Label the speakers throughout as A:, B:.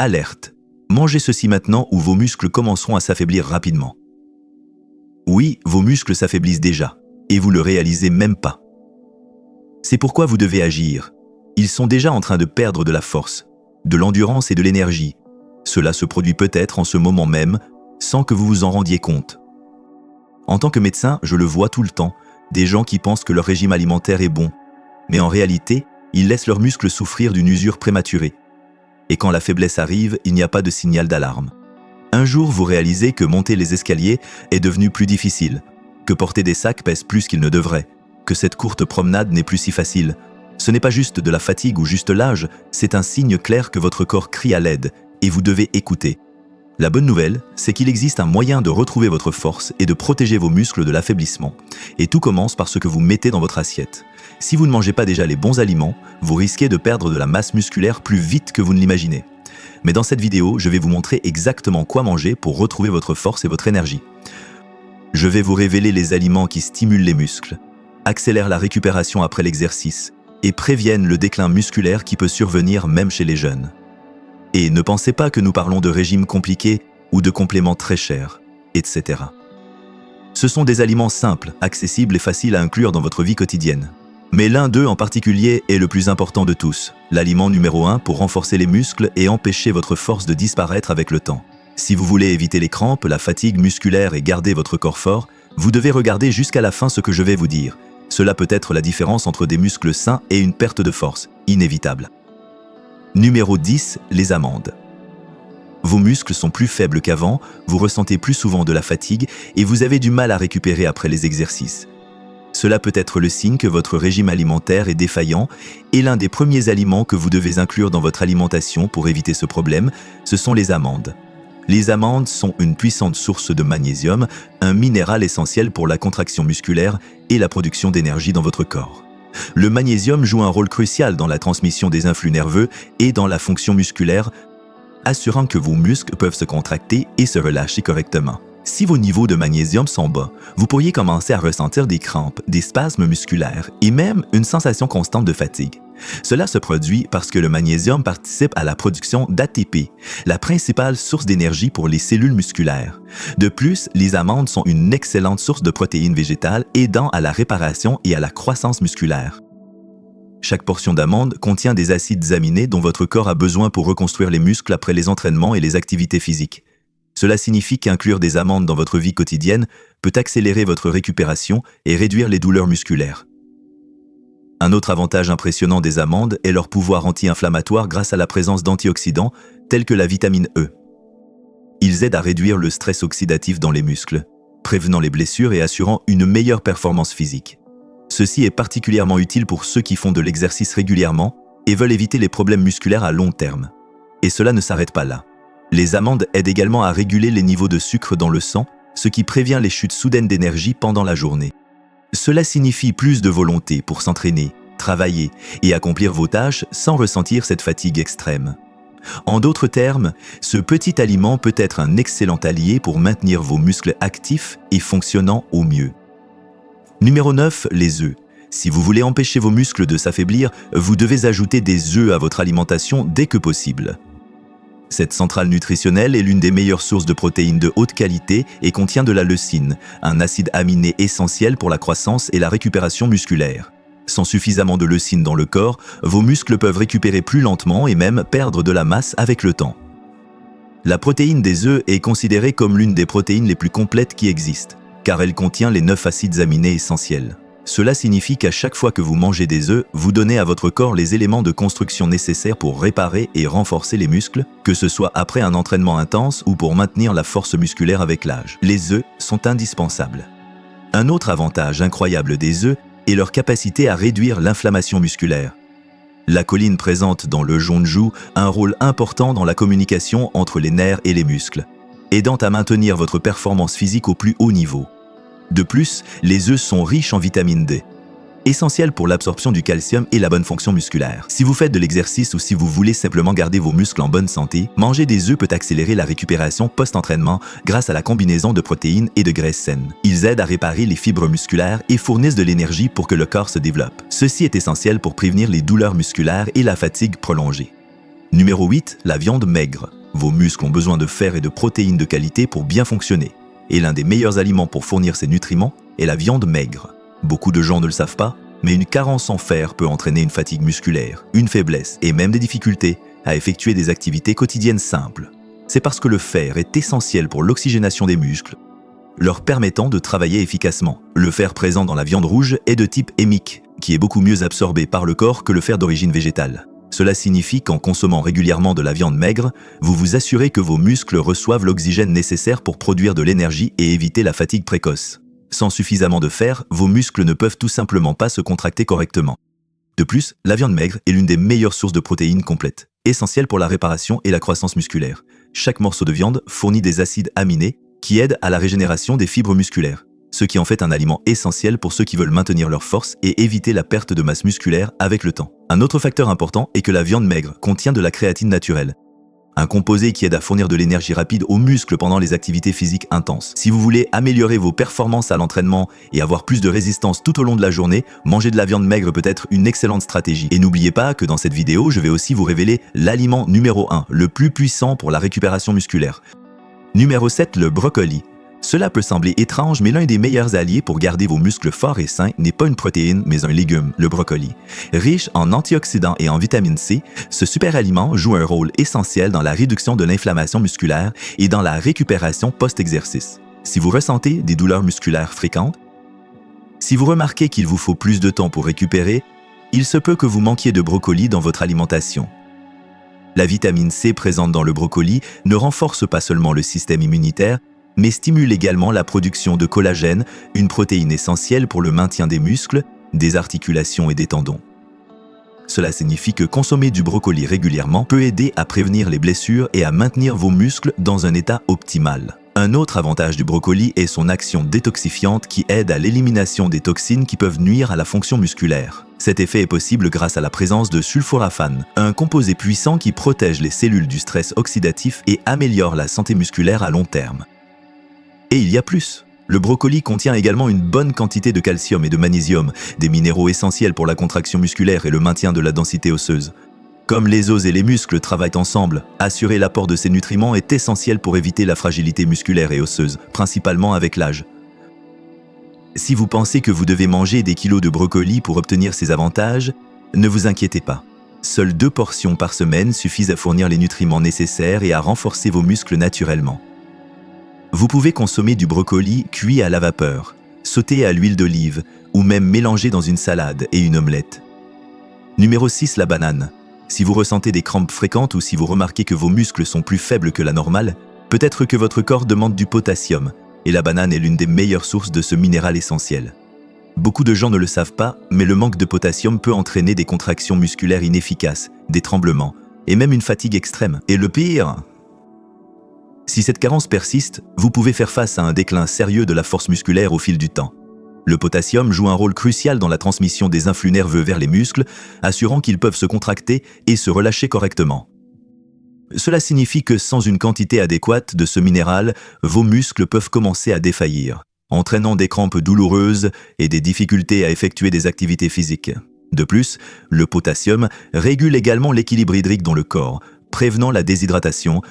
A: Alerte! Mangez ceci maintenant ou vos muscles commenceront à s'affaiblir rapidement. Oui, vos muscles s'affaiblissent déjà, et vous le réalisez même pas. C'est pourquoi vous devez agir. Ils sont déjà en train de perdre de la force, de l'endurance et de l'énergie. Cela se produit peut-être en ce moment même, sans que vous vous en rendiez compte. En tant que médecin, je le vois tout le temps, des gens qui pensent que leur régime alimentaire est bon, mais en réalité, ils laissent leurs muscles souffrir d'une usure prématurée. Et quand la faiblesse arrive, il n'y a pas de signal d'alarme. Un jour, vous réalisez que monter les escaliers est devenu plus difficile, que porter des sacs pèse plus qu'il ne devrait, que cette courte promenade n'est plus si facile. Ce n'est pas juste de la fatigue ou juste l'âge, c'est un signe clair que votre corps crie à l'aide et vous devez écouter. La bonne nouvelle, c'est qu'il existe un moyen de retrouver votre force et de protéger vos muscles de l'affaiblissement. Et tout commence par ce que vous mettez dans votre assiette. Si vous ne mangez pas déjà les bons aliments, vous risquez de perdre de la masse musculaire plus vite que vous ne l'imaginez. Mais dans cette vidéo, je vais vous montrer exactement quoi manger pour retrouver votre force et votre énergie. Je vais vous révéler les aliments qui stimulent les muscles, accélèrent la récupération après l'exercice et préviennent le déclin musculaire qui peut survenir même chez les jeunes. Et ne pensez pas que nous parlons de régimes compliqués ou de compléments très chers, etc. Ce sont des aliments simples, accessibles et faciles à inclure dans votre vie quotidienne. Mais l'un d'eux en particulier est le plus important de tous, l'aliment numéro 1 pour renforcer les muscles et empêcher votre force de disparaître avec le temps. Si vous voulez éviter les crampes, la fatigue musculaire et garder votre corps fort, vous devez regarder jusqu'à la fin ce que je vais vous dire. Cela peut être la différence entre des muscles sains et une perte de force, inévitable. Numéro 10, les amandes. Vos muscles sont plus faibles qu'avant, vous ressentez plus souvent de la fatigue et vous avez du mal à récupérer après les exercices. Cela peut être le signe que votre régime alimentaire est défaillant et l'un des premiers aliments que vous devez inclure dans votre alimentation pour éviter ce problème, ce sont les amandes. Les amandes sont une puissante source de magnésium, un minéral essentiel pour la contraction musculaire et la production d'énergie dans votre corps. Le magnésium joue un rôle crucial dans la transmission des influx nerveux et dans la fonction musculaire, assurant que vos muscles peuvent se contracter et se relâcher correctement. Si vos niveaux de magnésium sont bas, vous pourriez commencer à ressentir des crampes, des spasmes musculaires et même une sensation constante de fatigue. Cela se produit parce que le magnésium participe à la production d'ATP, la principale source d'énergie pour les cellules musculaires. De plus, les amandes sont une excellente source de protéines végétales aidant à la réparation et à la croissance musculaire. Chaque portion d'amande contient des acides aminés dont votre corps a besoin pour reconstruire les muscles après les entraînements et les activités physiques. Cela signifie qu'inclure des amandes dans votre vie quotidienne peut accélérer votre récupération et réduire les douleurs musculaires. Un autre avantage impressionnant des amandes est leur pouvoir anti-inflammatoire grâce à la présence d'antioxydants tels que la vitamine E. Ils aident à réduire le stress oxydatif dans les muscles, prévenant les blessures et assurant une meilleure performance physique. Ceci est particulièrement utile pour ceux qui font de l'exercice régulièrement et veulent éviter les problèmes musculaires à long terme. Et cela ne s'arrête pas là. Les amandes aident également à réguler les niveaux de sucre dans le sang, ce qui prévient les chutes soudaines d'énergie pendant la journée. Cela signifie plus de volonté pour s'entraîner, travailler et accomplir vos tâches sans ressentir cette fatigue extrême. En d'autres termes, ce petit aliment peut être un excellent allié pour maintenir vos muscles actifs et fonctionnant au mieux. Numéro 9, les œufs. Si vous voulez empêcher vos muscles de s'affaiblir, vous devez ajouter des œufs à votre alimentation dès que possible. Cette centrale nutritionnelle est l'une des meilleures sources de protéines de haute qualité et contient de la leucine, un acide aminé essentiel pour la croissance et la récupération musculaire. Sans suffisamment de leucine dans le corps, vos muscles peuvent récupérer plus lentement et même perdre de la masse avec le temps. La protéine des œufs est considérée comme l'une des protéines les plus complètes qui existent, car elle contient les 9 acides aminés essentiels. Cela signifie qu'à chaque fois que vous mangez des œufs, vous donnez à votre corps les éléments de construction nécessaires pour réparer et renforcer les muscles, que ce soit après un entraînement intense ou pour maintenir la force musculaire avec l'âge. Les œufs sont indispensables. Un autre avantage incroyable des œufs est leur capacité à réduire l'inflammation musculaire. La choline présente dans le jaune joue un rôle important dans la communication entre les nerfs et les muscles, aidant à maintenir votre performance physique au plus haut niveau. De plus, les œufs sont riches en vitamine D, essentielle pour l'absorption du calcium et la bonne fonction musculaire. Si vous faites de l'exercice ou si vous voulez simplement garder vos muscles en bonne santé, manger des œufs peut accélérer la récupération post-entraînement grâce à la combinaison de protéines et de graisses saines. Ils aident à réparer les fibres musculaires et fournissent de l'énergie pour que le corps se développe. Ceci est essentiel pour prévenir les douleurs musculaires et la fatigue prolongée. Numéro 8, la viande maigre. Vos muscles ont besoin de fer et de protéines de qualité pour bien fonctionner. Et l'un des meilleurs aliments pour fournir ces nutriments est la viande maigre. Beaucoup de gens ne le savent pas, mais une carence en fer peut entraîner une fatigue musculaire, une faiblesse et même des difficultés à effectuer des activités quotidiennes simples. C'est parce que le fer est essentiel pour l'oxygénation des muscles, leur permettant de travailler efficacement. Le fer présent dans la viande rouge est de type hémique, qui est beaucoup mieux absorbé par le corps que le fer d'origine végétale. Cela signifie qu'en consommant régulièrement de la viande maigre, vous vous assurez que vos muscles reçoivent l'oxygène nécessaire pour produire de l'énergie et éviter la fatigue précoce. Sans suffisamment de fer, vos muscles ne peuvent tout simplement pas se contracter correctement. De plus, la viande maigre est l'une des meilleures sources de protéines complètes, essentielle pour la réparation et la croissance musculaire. Chaque morceau de viande fournit des acides aminés qui aident à la régénération des fibres musculaires, ce qui en fait un aliment essentiel pour ceux qui veulent maintenir leur force et éviter la perte de masse musculaire avec le temps. Un autre facteur important est que la viande maigre contient de la créatine naturelle, un composé qui aide à fournir de l'énergie rapide aux muscles pendant les activités physiques intenses. Si vous voulez améliorer vos performances à l'entraînement et avoir plus de résistance tout au long de la journée, manger de la viande maigre peut être une excellente stratégie. Et n'oubliez pas que dans cette vidéo, je vais aussi vous révéler l'aliment numéro 1, le plus puissant pour la récupération musculaire. Numéro 7, le brocoli. Cela peut sembler étrange, mais l'un des meilleurs alliés pour garder vos muscles forts et sains n'est pas une protéine, mais un légume, le brocoli. Riche en antioxydants et en vitamine C, ce super aliment joue un rôle essentiel dans la réduction de l'inflammation musculaire et dans la récupération post-exercice. Si vous ressentez des douleurs musculaires fréquentes, si vous remarquez qu'il vous faut plus de temps pour récupérer, il se peut que vous manquiez de brocoli dans votre alimentation. La vitamine C présente dans le brocoli ne renforce pas seulement le système immunitaire, mais stimule également la production de collagène, une protéine essentielle pour le maintien des muscles, des articulations et des tendons. Cela signifie que consommer du brocoli régulièrement peut aider à prévenir les blessures et à maintenir vos muscles dans un état optimal. Un autre avantage du brocoli est son action détoxifiante qui aide à l'élimination des toxines qui peuvent nuire à la fonction musculaire. Cet effet est possible grâce à la présence de sulforaphane, un composé puissant qui protège les cellules du stress oxydatif et améliore la santé musculaire à long terme. Et il y a plus. Le brocoli contient également une bonne quantité de calcium et de magnésium, des minéraux essentiels pour la contraction musculaire et le maintien de la densité osseuse. Comme les os et les muscles travaillent ensemble, assurer l'apport de ces nutriments est essentiel pour éviter la fragilité musculaire et osseuse, principalement avec l'âge. Si vous pensez que vous devez manger des kilos de brocoli pour obtenir ces avantages, ne vous inquiétez pas. Seules 2 portions par semaine suffisent à fournir les nutriments nécessaires et à renforcer vos muscles naturellement. Vous pouvez consommer du brocoli cuit à la vapeur, sauté à l'huile d'olive ou même mélangé dans une salade et une omelette. Numéro 6, la banane. Si vous ressentez des crampes fréquentes ou si vous remarquez que vos muscles sont plus faibles que la normale, peut-être que votre corps demande du potassium et la banane est l'une des meilleures sources de ce minéral essentiel. Beaucoup de gens ne le savent pas, mais le manque de potassium peut entraîner des contractions musculaires inefficaces, des tremblements et même une fatigue extrême. Et le pire, si cette carence persiste, vous pouvez faire face à un déclin sérieux de la force musculaire au fil du temps. Le potassium joue un rôle crucial dans la transmission des influx nerveux vers les muscles, assurant qu'ils peuvent se contracter et se relâcher correctement. Cela signifie que sans une quantité adéquate de ce minéral, vos muscles peuvent commencer à défaillir, entraînant des crampes douloureuses et des difficultés à effectuer des activités physiques. De plus, le potassium régule également l'équilibre hydrique dans le corps, prévenant la déshydratation,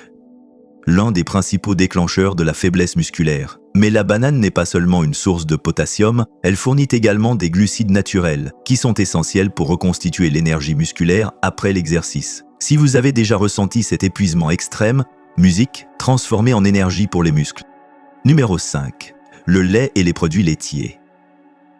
A: l'un des principaux déclencheurs de la faiblesse musculaire. Mais la banane n'est pas seulement une source de potassium, elle fournit également des glucides naturels, qui sont essentiels pour reconstituer l'énergie musculaire après l'exercice. Si vous avez déjà ressenti cet épuisement extrême, musique, transformée en énergie pour les muscles. Numéro 5. Le lait et les produits laitiers.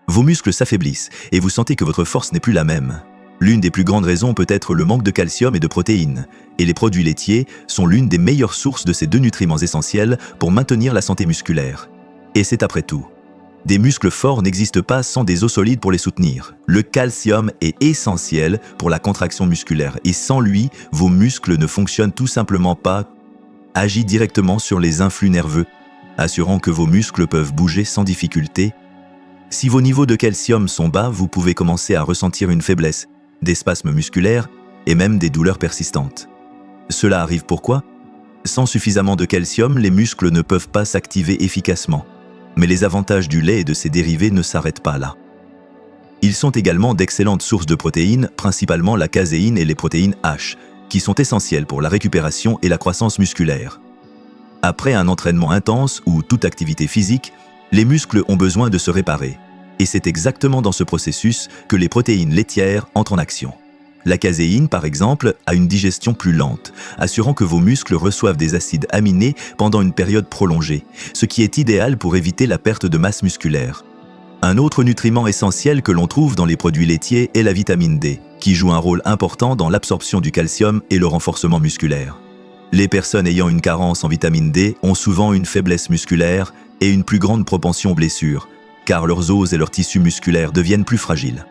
A: Vos muscles s'affaiblissent et vous sentez que votre force n'est plus la même. L'une des plus grandes raisons peut être le manque de calcium et de protéines, et les produits laitiers sont l'une des meilleures sources de ces 2 nutriments essentiels pour maintenir la santé musculaire. Et c'est après tout. Des muscles forts n'existent pas sans des os solides pour les soutenir. Le calcium est essentiel pour la contraction musculaire, et sans lui, vos muscles ne fonctionnent tout simplement pas, agit directement sur les influx nerveux, assurant que vos muscles peuvent bouger sans difficulté. Si vos niveaux de calcium sont bas, vous pouvez commencer à ressentir une faiblesse, des spasmes musculaires et même des douleurs persistantes. Cela arrive pourquoi? Sans suffisamment de calcium, les muscles ne peuvent pas s'activer efficacement. Mais les avantages du lait et de ses dérivés ne s'arrêtent pas là. Ils sont également d'excellentes sources de protéines, principalement la caséine et les protéines H, qui sont essentielles pour la récupération et la croissance musculaire. Après un entraînement intense ou toute activité physique, les muscles ont besoin de se réparer. Et c'est exactement dans ce processus que les protéines laitières entrent en action. La caséine, par exemple, a une digestion plus lente, assurant que vos muscles reçoivent des acides aminés pendant une période prolongée, ce qui est idéal pour éviter la perte de masse musculaire. Un autre nutriment essentiel que l'on trouve dans les produits laitiers est la vitamine D, qui joue un rôle important dans l'absorption du calcium et le renforcement musculaire. Les personnes ayant une carence en vitamine D ont souvent une faiblesse musculaire et une plus grande propension aux blessures, car leurs os et leurs tissus musculaires deviennent plus fragiles.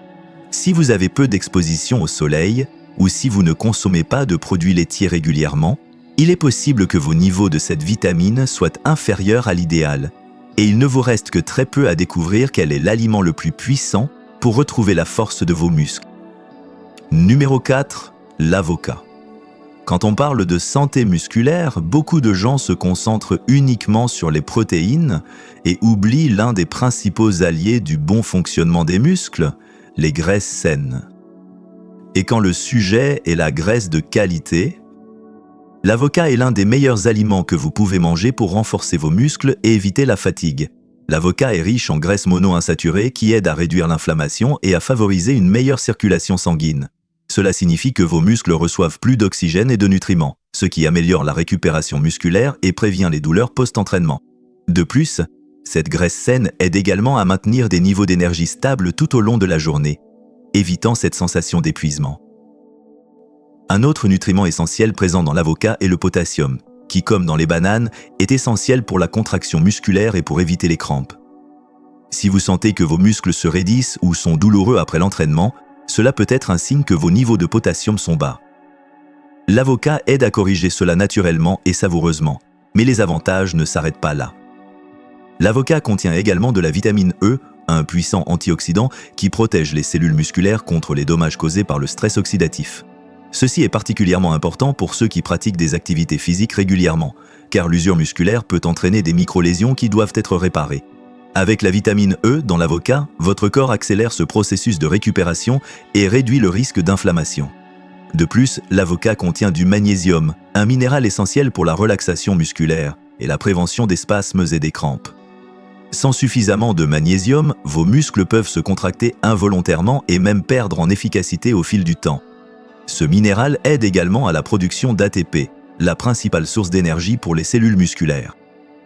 A: Si vous avez peu d'exposition au soleil, ou si vous ne consommez pas de produits laitiers régulièrement, il est possible que vos niveaux de cette vitamine soient inférieurs à l'idéal, et il ne vous reste que très peu à découvrir quel est l'aliment le plus puissant pour retrouver la force de vos muscles. Numéro 4, l'avocat. Quand on parle de santé musculaire, beaucoup de gens se concentrent uniquement sur les protéines et oublient l'un des principaux alliés du bon fonctionnement des muscles, les graisses saines. Et quand le sujet est la graisse de qualité, l'avocat est l'un des meilleurs aliments que vous pouvez manger pour renforcer vos muscles et éviter la fatigue. L'avocat est riche en graisses monoinsaturées qui aident à réduire l'inflammation et à favoriser une meilleure circulation sanguine. Cela signifie que vos muscles reçoivent plus d'oxygène et de nutriments, ce qui améliore la récupération musculaire et prévient les douleurs post-entraînement. De plus, cette graisse saine aide également à maintenir des niveaux d'énergie stables tout au long de la journée, évitant cette sensation d'épuisement. Un autre nutriment essentiel présent dans l'avocat est le potassium, qui, comme dans les bananes, est essentiel pour la contraction musculaire et pour éviter les crampes. Si vous sentez que vos muscles se raidissent ou sont douloureux après l'entraînement, cela peut être un signe que vos niveaux de potassium sont bas. L'avocat aide à corriger cela naturellement et savoureusement, mais les avantages ne s'arrêtent pas là. L'avocat contient également de la vitamine E, un puissant antioxydant qui protège les cellules musculaires contre les dommages causés par le stress oxydatif. Ceci est particulièrement important pour ceux qui pratiquent des activités physiques régulièrement, car l'usure musculaire peut entraîner des micro-lésions qui doivent être réparées. Avec la vitamine E dans l'avocat, votre corps accélère ce processus de récupération et réduit le risque d'inflammation. De plus, l'avocat contient du magnésium, un minéral essentiel pour la relaxation musculaire et la prévention des spasmes et des crampes. Sans suffisamment de magnésium, vos muscles peuvent se contracter involontairement et même perdre en efficacité au fil du temps. Ce minéral aide également à la production d'ATP, la principale source d'énergie pour les cellules musculaires.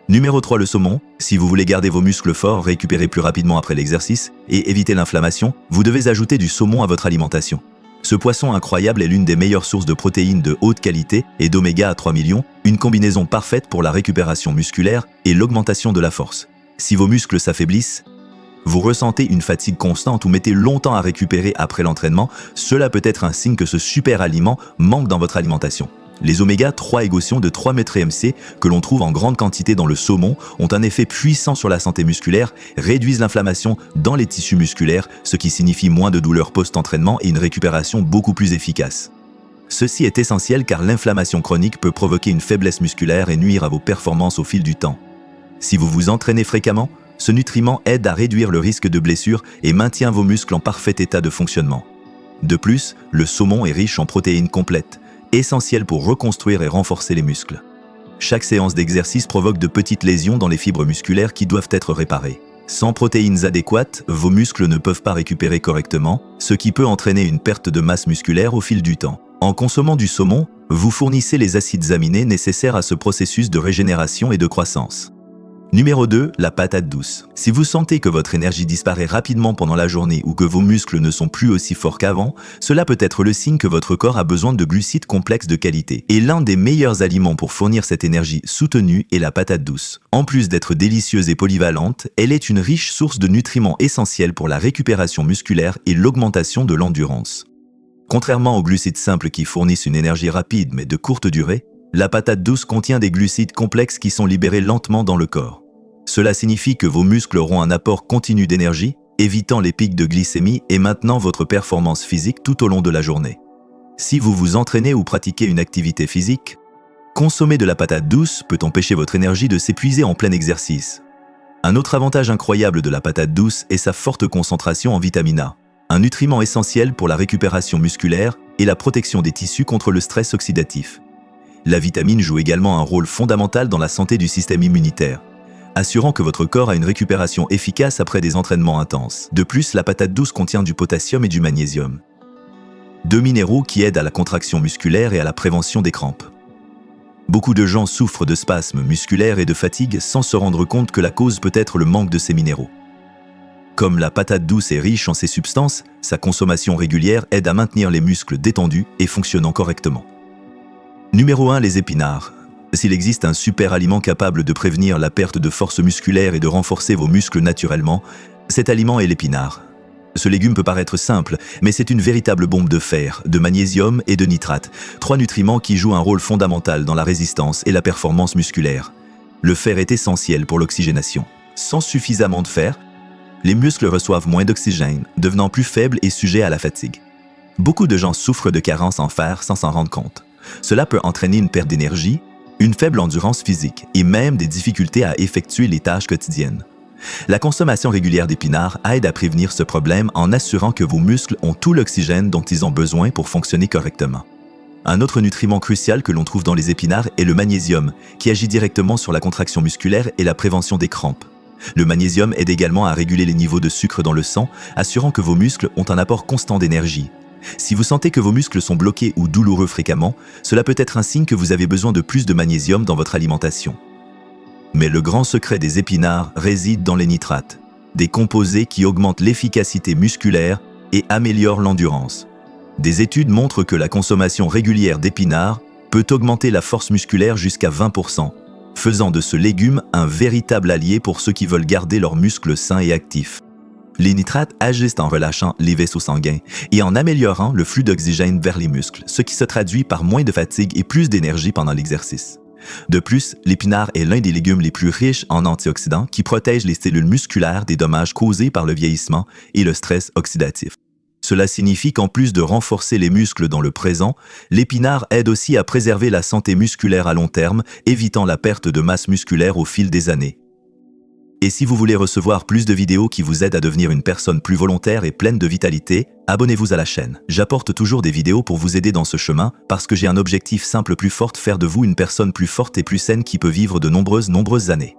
A: Numéro 3, le saumon. Si vous voulez garder vos muscles forts, récupérer plus rapidement après l'exercice et éviter l'inflammation, vous devez ajouter du saumon à votre alimentation. Ce poisson incroyable est l'une des meilleures sources de protéines de haute qualité et d'oméga 3 millions, une combinaison parfaite pour la récupération musculaire et l'augmentation de la force. Si vos muscles s'affaiblissent, vous ressentez une fatigue constante ou mettez longtemps à récupérer après l'entraînement, cela peut être un signe que ce super aliment manque dans votre alimentation. Les oméga 3 égautions de 3 mEq que l'on trouve en grande quantité dans le saumon ont un effet puissant sur la santé musculaire, réduisent l'inflammation dans les tissus musculaires, ce qui signifie moins de douleurs post-entraînement et une récupération beaucoup plus efficace. Ceci est essentiel car l'inflammation chronique peut provoquer une faiblesse musculaire et nuire à vos performances au fil du temps. Si vous vous entraînez fréquemment, ce nutriment aide à réduire le risque de blessure et maintient vos muscles en parfait état de fonctionnement. De plus, le saumon est riche en protéines complètes, essentielles pour reconstruire et renforcer les muscles. Chaque séance d'exercice provoque de petites lésions dans les fibres musculaires qui doivent être réparées. Sans protéines adéquates, vos muscles ne peuvent pas récupérer correctement, ce qui peut entraîner une perte de masse musculaire au fil du temps. En consommant du saumon, vous fournissez les acides aminés nécessaires à ce processus de régénération et de croissance. Numéro 2, la patate douce. Si vous sentez que votre énergie disparaît rapidement pendant la journée ou que vos muscles ne sont plus aussi forts qu'avant, cela peut être le signe que votre corps a besoin de glucides complexes de qualité. Et l'un des meilleurs aliments pour fournir cette énergie soutenue est la patate douce. En plus d'être délicieuse et polyvalente, elle est une riche source de nutriments essentiels pour la récupération musculaire et l'augmentation de l'endurance. Contrairement aux glucides simples qui fournissent une énergie rapide mais de courte durée, la patate douce contient des glucides complexes qui sont libérés lentement dans le corps. Cela signifie que vos muscles auront un apport continu d'énergie, évitant les pics de glycémie et maintenant votre performance physique tout au long de la journée. Si vous vous entraînez ou pratiquez une activité physique, consommer de la patate douce peut empêcher votre énergie de s'épuiser en plein exercice. Un autre avantage incroyable de la patate douce est sa forte concentration en vitamine A, un nutriment essentiel pour la récupération musculaire et la protection des tissus contre le stress oxydatif. La vitamine joue également un rôle fondamental dans la santé du système immunitaire, assurant que votre corps a une récupération efficace après des entraînements intenses. De plus, la patate douce contient du potassium et du magnésium, deux minéraux qui aident à la contraction musculaire et à la prévention des crampes. Beaucoup de gens souffrent de spasmes musculaires et de fatigue sans se rendre compte que la cause peut être le manque de ces minéraux. Comme la patate douce est riche en ces substances, sa consommation régulière aide à maintenir les muscles détendus et fonctionnant correctement. Numéro 1, les épinards. S'il existe un super aliment capable de prévenir la perte de force musculaire et de renforcer vos muscles naturellement, cet aliment est l'épinard. Ce légume peut paraître simple, mais c'est une véritable bombe de fer, de magnésium et de nitrate, trois nutriments qui jouent un rôle fondamental dans la résistance et la performance musculaire. Le fer est essentiel pour l'oxygénation. Sans suffisamment de fer, les muscles reçoivent moins d'oxygène, devenant plus faibles et sujets à la fatigue. Beaucoup de gens souffrent de carences en fer sans s'en rendre compte. Cela peut entraîner une perte d'énergie, une faible endurance physique et même des difficultés à effectuer les tâches quotidiennes. La consommation régulière d'épinards aide à prévenir ce problème en assurant que vos muscles ont tout l'oxygène dont ils ont besoin pour fonctionner correctement. Un autre nutriment crucial que l'on trouve dans les épinards est le magnésium, qui agit directement sur la contraction musculaire et la prévention des crampes. Le magnésium aide également à réguler les niveaux de sucre dans le sang, assurant que vos muscles ont un apport constant d'énergie. Si vous sentez que vos muscles sont bloqués ou douloureux fréquemment, cela peut être un signe que vous avez besoin de plus de magnésium dans votre alimentation. Mais le grand secret des épinards réside dans les nitrates, des composés qui augmentent l'efficacité musculaire et améliorent l'endurance. Des études montrent que la consommation régulière d'épinards peut augmenter la force musculaire jusqu'à 20%, faisant de ce légume un véritable allié pour ceux qui veulent garder leurs muscles sains et actifs. Les nitrates agissent en relâchant les vaisseaux sanguins et en améliorant le flux d'oxygène vers les muscles, ce qui se traduit par moins de fatigue et plus d'énergie pendant l'exercice. De plus, l'épinard est l'un des légumes les plus riches en antioxydants qui protègent les cellules musculaires des dommages causés par le vieillissement et le stress oxydatif. Cela signifie qu'en plus de renforcer les muscles dans le présent, l'épinard aide aussi à préserver la santé musculaire à long terme, évitant la perte de masse musculaire au fil des années. Et si vous voulez recevoir plus de vidéos qui vous aident à devenir une personne plus volontaire et pleine de vitalité, abonnez-vous à la chaîne. J'apporte toujours des vidéos pour vous aider dans ce chemin parce que j'ai un objectif simple plus fort, faire de vous une personne plus forte et plus saine qui peut vivre de nombreuses années.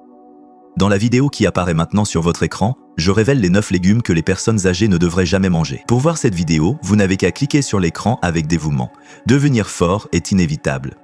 A: Dans la vidéo qui apparaît maintenant sur votre écran, je révèle les 9 légumes que les personnes âgées ne devraient jamais manger. Pour voir cette vidéo, vous n'avez qu'à cliquer sur l'écran avec dévouement. Devenir fort est inévitable.